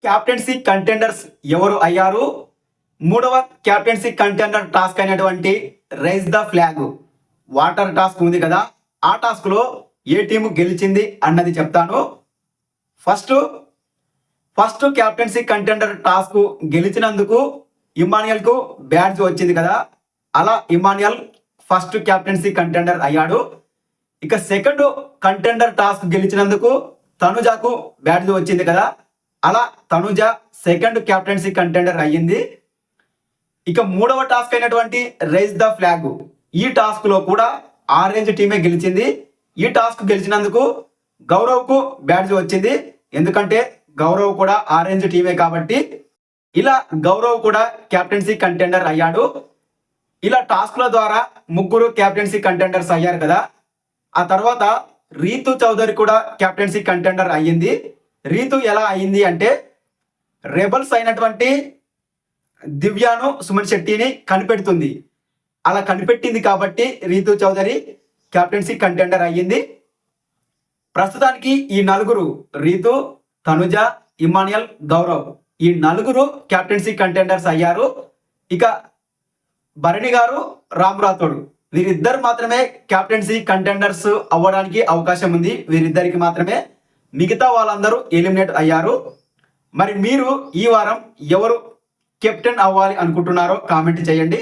Captaincy contenders ఎవరు అయ్యారు? మూడవ క్యాప్టెన్సీ కంటెండర్ టాస్క్ అయినటువంటి raise the flag water task ఉంది కదా, ఆ టాస్క్ లో ఏ టీము గెలిచింది అన్నది చెప్తాను. ఫస్ట్ క్యాప్టెన్సీ కంటెండర్ టాస్క్ గెలిచినందుకు ఇమాన్యుయల్ కు బ్యాడ్జ్ వచ్చింది కదా, అలా ఇమాన్యుయల్ ఫస్ట్ క్యాప్టెన్సీ కంటెండర్ అయ్యాడు. ఇక సెకండ్ కంటెండర్ టాస్క్ గెలిచినందుకు తనుజాకు బ్యాడ్జ్ వచ్చింది కదా, అలా తనుజ సెకండ్ క్యాప్టెన్సీ కంటెండర్ అయ్యింది. ఇక మూడవ టాస్క్ అయినటువంటి రైజ్ ద ఫ్లాగ్, ఈ టాస్క్ లో కూడా ఆరెంజ్ టీమే గెలిచింది. ఈ టాస్క్ గెలిచినందుకు గౌరవ్ కు బ్యాడ్జ్ వచ్చింది, ఎందుకంటే గౌరవ్ కూడా ఆరెంజ్ టీమే కాబట్టి. ఇలా గౌరవ్ కూడా క్యాప్టెన్సీ కంటెండర్ అయ్యాడు. ఇలా టాస్క్ల ద్వారా ముగ్గురు క్యాప్టెన్సీ కంటెండర్స్ అయ్యారు కదా. ఆ తర్వాత రీతు చౌదరి కూడా క్యాప్టెన్సీ కంటెండర్ అయ్యింది. రీతు ఎలా అయింది అంటే, రెబల్స్ అయినటువంటి దివ్యాను సుమన్ శెట్టిని కనిపెడుతుంది. అలా కనిపెట్టింది కాబట్టి రీతు చౌదరి క్యాప్టెన్సీ కంటెండర్ అయ్యింది. ప్రస్తుతానికి ఈ నలుగురు, రీతు, తనుజ, ఇమాన్యుయల్, గౌరవ్, ఈ నలుగురు క్యాప్టెన్సీ కంటెండర్స్ అయ్యారు. ఇక భరణి గారు, రామ్ రాథోడ్, వీరిద్దరు మాత్రమే క్యాప్టెన్సీ కంటెండర్స్ అవ్వడానికి అవకాశం ఉంది. వీరిద్దరికి మాత్రమే, మిగతా వాళ్ళందరూ ఎలిమినేట్ అయ్యారు. మరి మీరు ఈ వారం ఎవరు కెప్టెన్ అవ్వాలి అనుకుంటున్నారో కామెంట్ చేయండి.